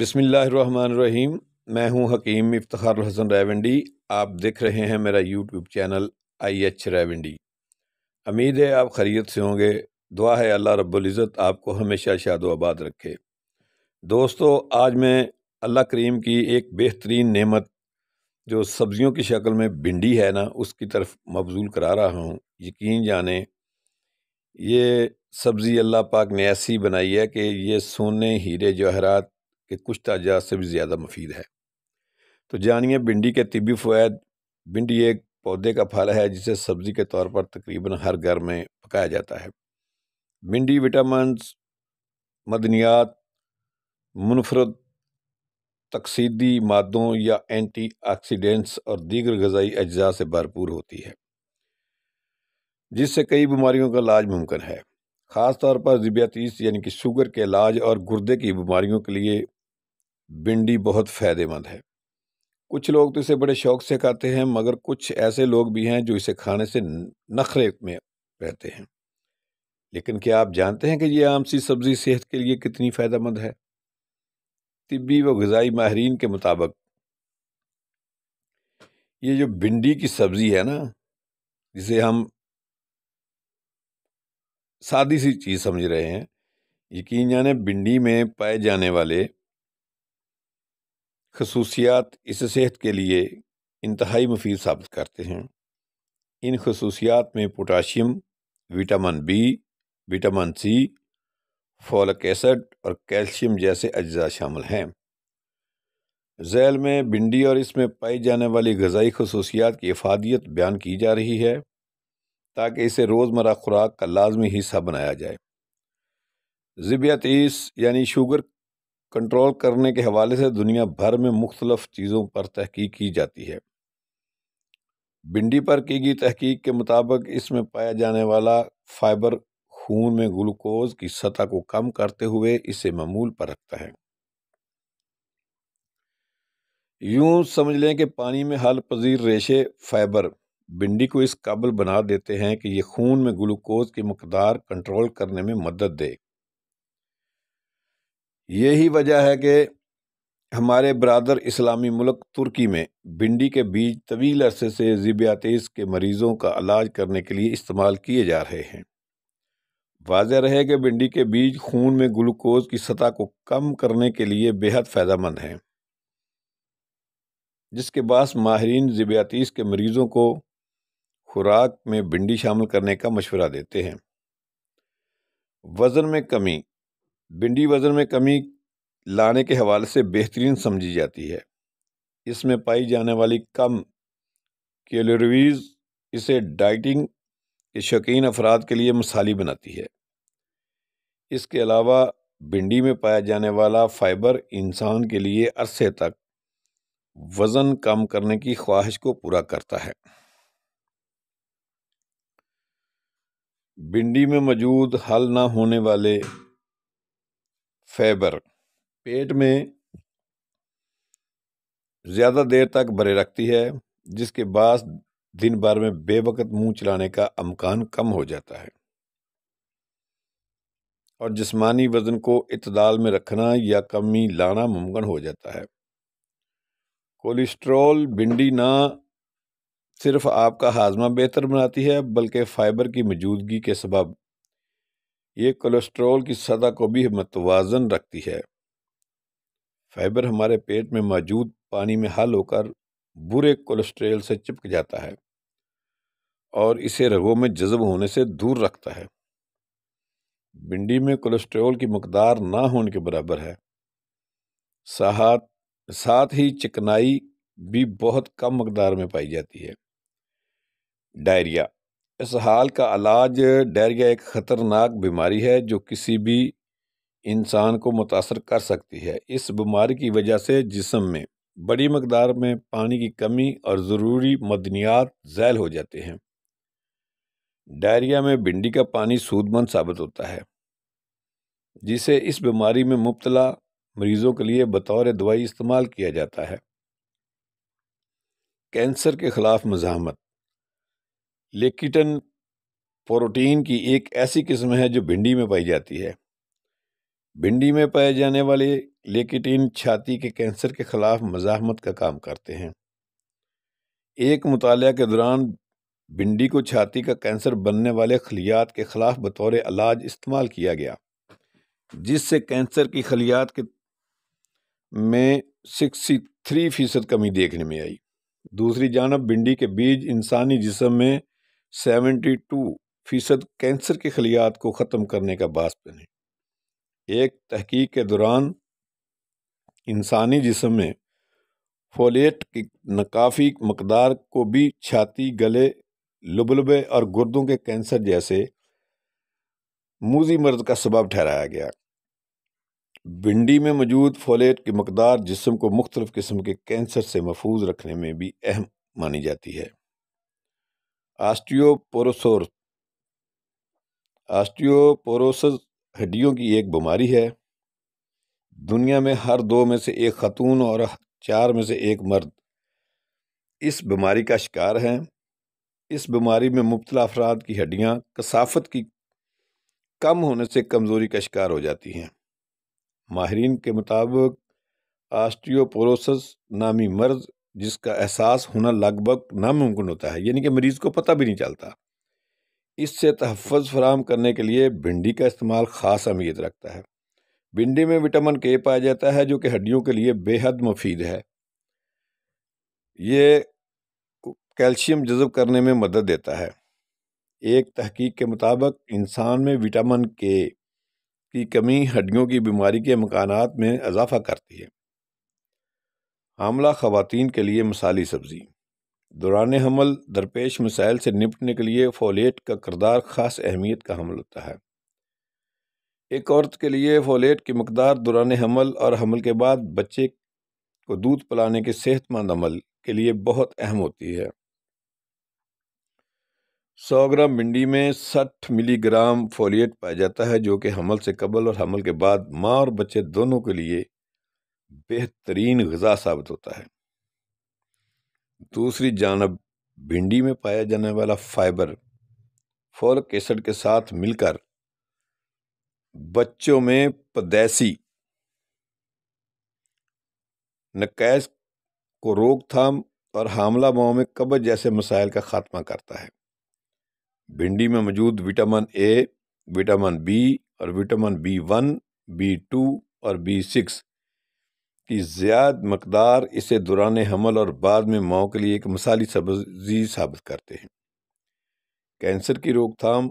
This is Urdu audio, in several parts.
بسم اللہ الرحمن الرحیم۔ میں ہوں حکیم افتخار الحسن راولنڈی۔ آپ دیکھ رہے ہیں میرا یوٹیوب چینل IH راولنڈی۔ امید ہے آپ خیریت سے ہوں گے۔ دعا ہے اللہ رب العزت آپ کو ہمیشہ شاد و آباد رکھے۔ دوستو، آج میں اللہ کریم کی ایک بہترین نعمت جو سبزیوں کی شکل میں بھنڈی ہے نا، اس کی طرف مبذول کرا رہا ہوں۔ یقین جانیں یہ سبزی اللہ پاک نے ایسی بنائی ہے کہ یہ سونے ہیرے جواہرات کہ کچھ تاجات سے بھی زیادہ مفید ہے۔ تو جانیے بھنڈی کے طبی فوائد۔ بھنڈی ایک پودے کا پھل ہے جسے سبزی کے طور پر تقریباً ہر گھر میں پکایا جاتا ہے۔ بھنڈی وٹامنز، معدنیات، منفرد تقصیدی مادوں یا اینٹی آکسیڈنٹس اور دیگر غذائی اجزاء سے بھرپور ہوتی ہے، جس سے کئی بیماریوں کا علاج ممکن ہے۔ خاص طور پر ذیابیطس یعنی کہ شوگر کے علاج اور گردے کی بیماریوں کے لیے بھنڈی بہت فائدہ مند ہے۔ کچھ لوگ تو اسے بڑے شوق سے کھاتے ہیں، مگر کچھ ایسے لوگ بھی ہیں جو اسے کھانے سے نخرے میں رہتے ہیں۔ لیکن کیا آپ جانتے ہیں کہ یہ عام سی سبزی صحت کے لیے کتنی فائدہ مند ہے؟ طبی و غذائی ماہرین کے مطابق یہ جو بھنڈی کی سبزی ہے نا، جسے ہم سادی سی چیز سمجھ رہے ہیں، یقین جانیں بھنڈی میں پائے جانے والے خصوصیات اسے صحت کے لیے انتہائی مفید ثابت کرتے ہیں۔ ان خصوصیات میں potassium, vitamin B، vitamin C، folic acid اور کیلشیم جیسے اجزاء شامل ہیں۔ ذیل میں بھنڈی اور اس میں پائی جانے والی غذائی خصوصیات کی افادیت بیان کی جا رہی ہے تاکہ اسے روزمرہ خوراک کا لازمی حصہ بنایا جائے۔ ذیابیطس یعنی شوگر کنٹرول کرنے کے حوالے سے دنیا بھر میں مختلف چیزوں پر تحقیق کی جاتی ہے۔ بھنڈی پر کی گئی تحقیق کے مطابق اس میں پایا جانے والا فائبر خون میں گلوکوز کی سطح کو کم کرتے ہوئے اسے معمول پر رکھتا ہے۔ یوں سمجھ لیں کہ پانی میں حل پذیر ریشے فائبر بھنڈی کو اس قابل بنا دیتے ہیں کہ یہ خون میں گلوکوز کی مقدار کنٹرول کرنے میں مدد دے۔ یہی وجہ ہے کہ ہمارے برادر اسلامی ملک ترکی میں بھنڈی کے بیج طویل عرصے سے ذیابیطس کے مریضوں کا علاج کرنے کے لیے استعمال کیے جا رہے ہیں۔ واضح رہے کہ بھنڈی کے بیج خون میں گلوکوز کی سطح کو کم کرنے کے لیے بے حد فائدہ مند ہیں، جس کے باعث ماہرین ذیابیطس کے مریضوں کو خوراک میں بھنڈی شامل کرنے کا مشورہ دیتے ہیں۔ وزن میں کمی۔ بھنڈی وزن میں کمی لانے کے حوالے سے بہترین سمجھی جاتی ہے۔ اس میں پائی جانے والی کم کیلوریز اسے ڈائٹنگ کے شوقین افراد کے لیے مثالی بناتی ہے۔ اس کے علاوہ بھنڈی میں پایا جانے والا فائبر انسان کے لیے عرصے تک وزن کم کرنے کی خواہش کو پورا کرتا ہے۔ بھنڈی میں موجود حل نہ ہونے والے فائبر پیٹ میں زیادہ دیر تک بھرے رکھتی ہے، جس کے باعث دن بھر میں بے وقت منہ چلانے کا امکان کم ہو جاتا ہے اور جسمانی وزن کو اعتدال میں رکھنا یا کمی لانا ممکن ہو جاتا ہے۔ کولیسٹرول بھنڈی نہ صرف آپ کا ہاضمہ بہتر بناتی ہے بلکہ فائبر کی موجودگی کے سبب یہ کولیسٹرول کی سطح کو بھی متوازن رکھتی ہے۔ فائبر ہمارے پیٹ میں موجود پانی میں حل ہو کر برے کولیسٹرول سے چپک جاتا ہے اور اسے رگوں میں جذب ہونے سے دور رکھتا ہے۔ بھنڈی میں کولیسٹرول کی مقدار نہ ہونے کے برابر ہے۔ ساتھ ہی چکنائی بھی بہت کم مقدار میں پائی جاتی ہے۔ ڈائریا۔ اس حال کا علاج ڈائریا ایک خطرناک بیماری ہے جو کسی بھی انسان کو متاثر کر سکتی ہے۔ اس بیماری کی وجہ سے جسم میں بڑی مقدار میں پانی کی کمی اور ضروری معدنیات ضائع ہو جاتے ہیں۔ ڈائریا میں بھنڈی کا پانی سود مند ثابت ہوتا ہے، جسے اس بیماری میں مبتلا مریضوں کے لیے بطور دوائی استعمال کیا جاتا ہے۔ کینسر کے خلاف مزاحمت۔ لیکٹن پروٹین کی ایک ایسی قسم ہے جو بھنڈی میں پائی جاتی ہے۔ بھنڈی میں پائے جانے والے لیکٹین چھاتی کے کینسر کے خلاف مزاحمت کا کام کرتے ہیں۔ ایک مطالعہ کے دوران بھنڈی کو چھاتی کا کینسر بننے والے خلیات کے خلاف بطور علاج استعمال کیا گیا، جس سے کینسر کی خلیات میں 63% کمی دیکھنے میں آئی۔ دوسری جانب بھنڈی کے بیج انسانی جسم میں 72% کینسر کی خلیات کو ختم کرنے کا باعث بنے۔ ایک تحقیق کے دوران انسانی جسم میں فولیٹ کی ناکافی مقدار کو بھی چھاتی، گلے، لبلبے اور گردوں کے کینسر جیسے موذی مرض کا سبب ٹھہرایا گیا۔ بھنڈی میں موجود فولیٹ کی مقدار جسم کو مختلف قسم کے کینسر سے محفوظ رکھنے میں بھی اہم مانی جاتی ہے۔ آسٹیوپوروسس ہڈیوں کی ایک بیماری ہے۔ دنیا میں ہر 2 میں سے 1 خاتون اور 4 میں سے 1 مرد اس بیماری کا شکار ہیں۔ اس بیماری میں مبتلا افراد کی ہڈیاں کثافت کی کم ہونے سے کمزوری کا شکار ہو جاتی ہیں۔ ماہرین کے مطابق آسٹیوپوروسس نامی مرض، جس کا احساس ہونا لگ بھگ ناممکن ہوتا ہے، یعنی کہ مریض کو پتہ بھی نہیں چلتا، اس سے تحفظ فراہم کرنے کے لیے بھنڈی کا استعمال خاص اہمیت رکھتا ہے۔ بھنڈی میں وٹامن کے پایا جاتا ہے، جو کہ ہڈیوں کے لیے بے حد مفید ہے۔ یہ کیلشیم جذب کرنے میں مدد دیتا ہے۔ ایک تحقیق کے مطابق انسان میں وٹامن کے کی کمی ہڈیوں کی بیماری کے امکانات میں اضافہ کرتی ہے۔ حاملہ خواتین کے لیے مثالی سبزی۔ دوران حمل درپیش مسائل سے نپٹنے کے لیے فولیٹ کا کردار خاص اہمیت کا حامل ہوتا ہے۔ ایک عورت کے لیے فولیٹ کی مقدار دوران حمل اور حمل کے بعد بچے کو دودھ پلانے کے صحت مند عمل کے لیے بہت اہم ہوتی ہے۔ 100 گرام بھنڈی میں 60 ملی گرام فولیٹ پایا جاتا ہے، جو کہ حمل سے قبل اور حمل کے بعد ماں اور بچے دونوں کے لیے بہترین غذا ثابت ہوتا ہے۔ دوسری جانب بھنڈی میں پایا جانے والا فائبر فولک ایسڈ کے ساتھ مل کر بچوں میں پیدائشی نقائص کو روک تھام اور حاملہ ماؤں میں قبض جیسے مسائل کا خاتمہ کرتا ہے۔ بھنڈی میں موجود وٹامن اے، وٹامن بی اور وٹامن B1، B2 اور B6 کی زیادہ مقدار اسے دوران حمل اور بعد میں ماؤں کے لیے ایک مثالی سبزی ثابت کرتے ہیں۔ کینسر کی روک تھام۔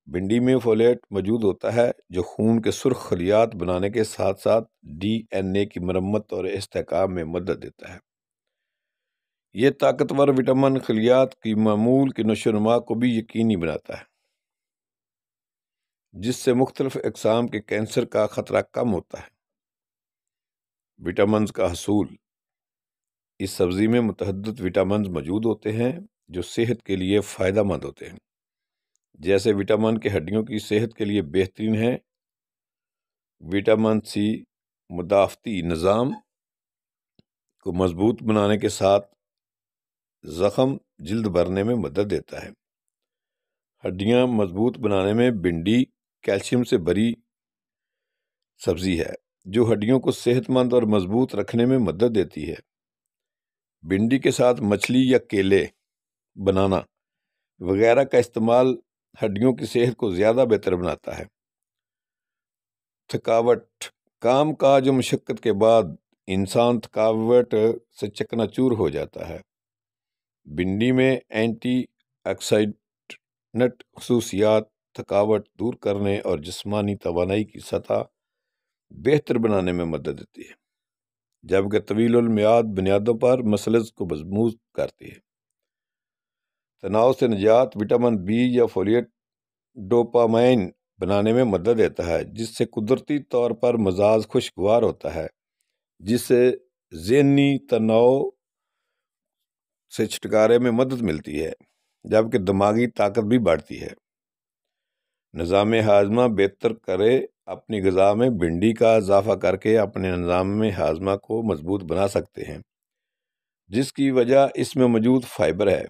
بھنڈی میں فولیٹ موجود ہوتا ہے، جو خون کے سرخ خلیات بنانے کے ساتھ ساتھ DNA کی مرمت اور استحکام میں مدد دیتا ہے۔ یہ طاقتور وٹامن خلیات کی معمول کی نشو و نما کو بھی یقینی بناتا ہے، جس سے مختلف اقسام کے کینسر کا خطرہ کم ہوتا ہے۔ وٹامنز کا حصول۔ اس سبزی میں متعدد وٹامنز موجود ہوتے ہیں جو صحت کے لیے فائدہ مند ہوتے ہیں، جیسے وٹامن کے ہڈیوں کی صحت کے لیے بہترین ہیں۔ وٹامن سی مدافعتی نظام کو مضبوط بنانے کے ساتھ زخم جلد بھرنے میں مدد دیتا ہے۔ ہڈیاں مضبوط بنانے میں بھنڈی کیلشیم سے بھری سبزی ہے، جو ہڈیوں کو صحت مند اور مضبوط رکھنے میں مدد دیتی ہے۔ بھنڈی کے ساتھ مچھلی یا کیلے، بنانا وغیرہ کا استعمال ہڈیوں کی صحت کو زیادہ بہتر بناتا ہے۔ تھکاوٹ۔ کام کاج و مشقت کے بعد انسان تھکاوٹ سے چکنا چور ہو جاتا ہے۔ بھنڈی میں اینٹی آکسیڈنٹ خصوصیات تھکاوٹ دور کرنے اور جسمانی توانائی کی سطح بہتر بنانے میں مدد دیتی ہے، جبکہ طویل المیعاد بنیادوں پر مسلز کو مضبوط کرتی ہے۔ تناؤ سے نجات۔ وٹامن بی یا فولیٹ ڈوپامائن بنانے میں مدد دیتا ہے، جس سے قدرتی طور پر مزاج خوشگوار ہوتا ہے، جس سے ذہنی تناؤ سے چھٹکارے میں مدد ملتی ہے، جبکہ دماغی طاقت بھی بڑھتی ہے۔ نظام ہاضمہ بہتر کرے۔ اپنی غذا میں بھنڈی کا اضافہ کر کے اپنے نظام ہاضمہ کو مضبوط بنا سکتے ہیں، جس کی وجہ اس میں موجود فائبر ہے،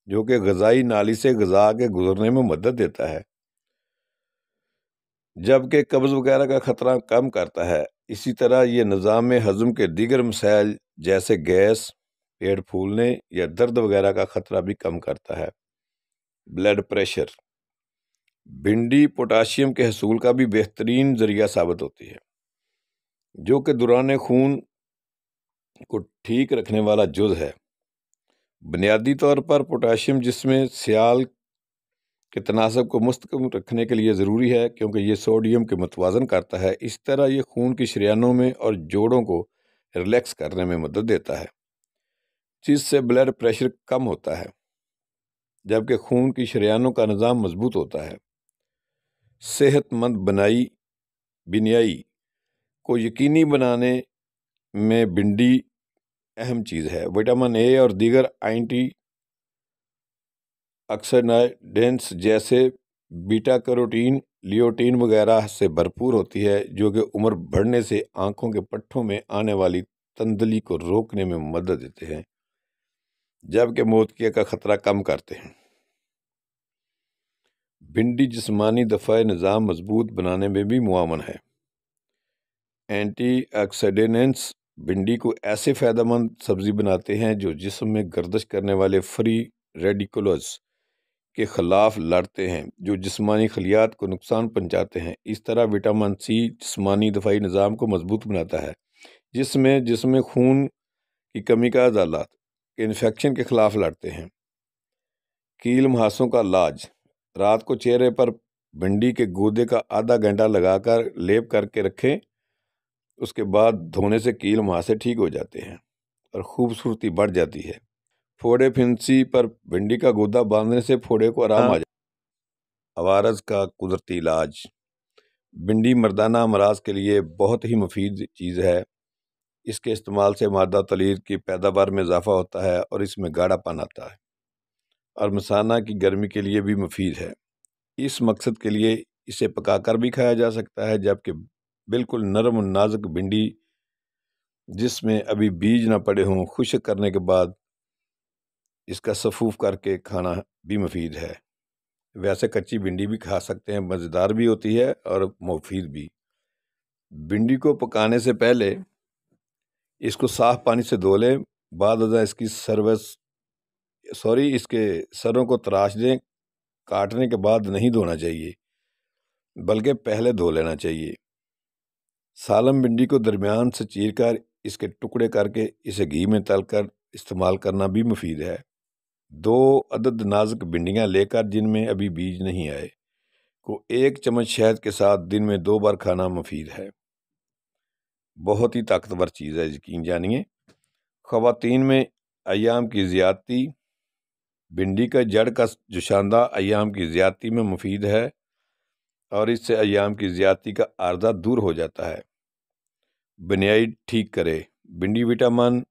جو کہ غذائی نالی سے غذا کے گزرنے میں مدد دیتا ہے۔ جبکہ قبض وغیرہ کا خطرہ کم کرتا ہے۔ اسی طرح یہ نظام ہضم کے دیگر مسائل جیسے گیس، پیٹ پھولنے یا درد وغیرہ کا خطرہ بھی کم کرتا ہے۔ بلڈ پریشر، بھنڈی پوٹاشیم کے حصول کا بھی بہترین ذریعہ ثابت ہوتی ہے، جو کہ دوران خون کو ٹھیک رکھنے والا جز ہے۔ بنیادی طور پر پوٹاشیم جسم میں سیال کے تناسب کو مستحکم رکھنے کے لیے ضروری ہے، کیونکہ یہ سوڈیم کے متوازن کرتا ہے۔ اس طرح یہ خون کی شریانوں میں اور جوڑوں کو ریلیکس کرنے میں مدد دیتا ہے، جس سے بلڈ پریشر کم ہوتا ہے، جبکہ خون کی شریانوں کا نظام مضبوط ہوتا ہے۔ صحت مند بینائی کو یقینی بنانے میں بھنڈی اہم چیز ہے۔ وٹامن اے اور دیگر اینٹی آکسیڈنٹس جیسے بیٹا کیروٹین، لیوٹین وغیرہ سے بھرپور ہوتی ہے، جو کہ عمر بڑھنے سے آنکھوں کے پٹھوں میں آنے والی تندلی کو روکنے میں مدد دیتے ہیں، جبکہ موتیے کا خطرہ کم کرتے ہیں۔ بھنڈی جسمانی دفاعی نظام مضبوط بنانے میں بھی معاون ہے۔ اینٹی آکسیڈنٹس بھنڈی کو ایسے فائدہ مند سبزی بناتے ہیں جو جسم میں گردش کرنے والے فری ریڈیکلز کے خلاف لڑتے ہیں، جو جسمانی خلیات کو نقصان پہنچاتے ہیں۔ اس طرح وٹامن سی جسمانی دفاعی نظام کو مضبوط بناتا ہے، جس میں خون کی کمی کا عضلات کے انفیکشن کے خلاف لڑتے ہیں۔ کیل مہاسوں کا علاج، رات کو چہرے پر بھنڈی کے گودے کا آدھا گھنٹہ لگا کر لیپ کر کے رکھیں، اس کے بعد دھونے سے کیل مہاسے ٹھیک ہو جاتے ہیں اور خوبصورتی بڑھ جاتی ہے۔ پھوڑے پھنسی پر بھنڈی کا گودا باندھنے سے پھوڑے کو آرام آ جاتا ہے۔ عوارض کا قدرتی علاج، بھنڈی مردانہ امراض کے لیے بہت ہی مفید چیز ہے۔ اس کے استعمال سے مادہ تلیر کی پیداوار میں اضافہ ہوتا ہے اور اس میں گاڑھا پن آتا ہے، اور مثانہ کی گرمی کے لیے بھی مفید ہے۔ اس مقصد کے لیے اسے پکا کر بھی کھایا جا سکتا ہے، جبکہ بالکل نرم و نازک بھنڈی جس میں ابھی بیج نہ پڑے ہوں، خشک کرنے کے بعد اس کا سفوف کر کے کھانا بھی مفید ہے۔ ویسے کچی بھنڈی بھی کھا سکتے ہیں، مزیدار بھی ہوتی ہے اور مفید بھی۔ بھنڈی کو پکانے سے پہلے اس کو صاف پانی سے دھو لیں، بعد ازاں اس کے سروں کو تراش دیں۔ کاٹنے کے بعد نہیں دھونا چاہیے، بلکہ پہلے دھو لینا چاہیے۔ سالم بھنڈی کو درمیان سے چیر کر اس کے ٹکڑے کر کے اسے گھی میں تل کر استعمال کرنا بھی مفید ہے۔ 2 عدد نازک بھنڈیاں لے کر جن میں ابھی بیج نہیں آئے کو 1 چمچ شہد کے ساتھ دن میں 2 بار کھانا مفید ہے۔ بہت ہی طاقتور چیز ہے، یقین جانیے۔ خواتین میں ایام کی زیادتی، بھنڈی کا جڑ کا جوشاندہ ایام کی زیادتی میں مفید ہے اور اس سے ایام کی زیادتی کا عارضہ دور ہو جاتا ہے۔ بینائی ٹھیک کرے، بھنڈی وٹامن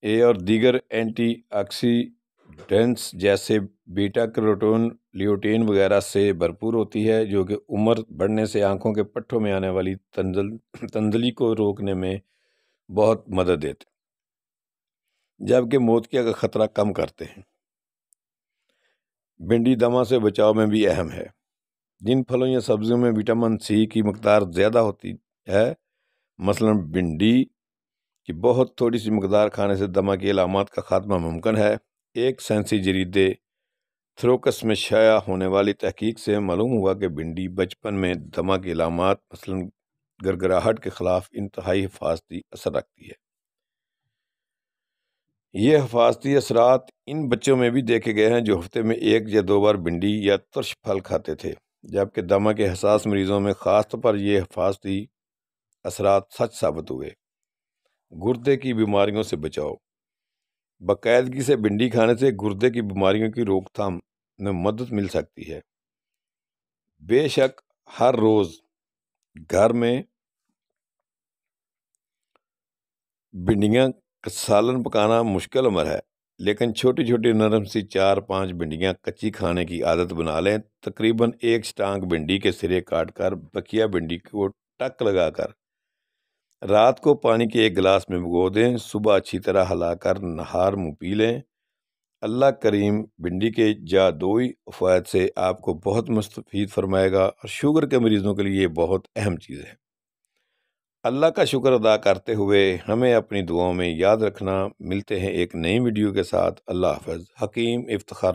اے اور دیگر اینٹی آکسیڈنٹس جیسے بیٹا کیروٹین، لیوٹین وغیرہ سے بھرپور ہوتی ہے، جو کہ عمر بڑھنے سے آنکھوں کے پٹھوں میں آنے والی تندلی کو روکنے میں بہت مدد دیتے، جبکہ موتیے کا خطرہ کم کرتے ہیں۔ بھنڈی دمہ سے بچاؤ میں بھی اہم ہے۔ جن پھلوں یا سبزیوں میں وٹامن سی کی مقدار زیادہ ہوتی ہے، مثلا بھنڈی کی بہت تھوڑی سی مقدار کھانے سے دمہ کی علامات کا خاتمہ ممکن ہے۔ ایک سائنسی جریدے تھروکس میں شائع ہونے والی تحقیق سے معلوم ہوا کہ بھنڈی بچپن میں دمہ کی علامات مثلا گرگراہٹ کے خلاف انتہائی حفاظتی اثر رکھتی ہے۔ یہ حفاظتی اثرات ان بچوں میں بھی دیکھے گئے ہیں جو ہفتے میں 1 یا 2 بار بھنڈی یا ترش پھل کھاتے تھے، جبکہ دمہ کے حساس مریضوں میں خاص طور پر یہ حفاظتی اثرات سچ ثابت ہوئے۔ گردے کی بیماریوں سے بچاؤ، باقاعدگی سے بھنڈی کھانے سے گردے کی بیماریوں کی روک تھام میں مدد مل سکتی ہے۔ بے شک ہر روز گھر میں بھنڈیاں کا سالن پکانا مشکل امر ہے، لیکن چھوٹی چھوٹی نرم سی 4-5 بھنڈیاں کچی کھانے کی عادت بنا لیں۔ تقریباً 1 سٹانک بھنڈی کے سرے کاٹ کر بقیہ بھنڈی کو ٹک لگا کر رات کو پانی کے 1 گلاس میں بھگو دیں، صبح اچھی طرح ہلا کر نہار منہ پی لیں۔ اللہ کریم بھنڈی کے جادوئی فوائد سے آپ کو بہت مستفید فرمائے گا، اور شوگر کے مریضوں کے لیے یہ بہت اہم چیز ہے۔ اللہ کا شکر ادا کرتے ہوئے ہمیں اپنی دعاؤں میں یاد رکھنا۔ ملتے ہیں ایک نئی ویڈیو کے ساتھ۔ اللہ حافظ۔ حکیم افتخار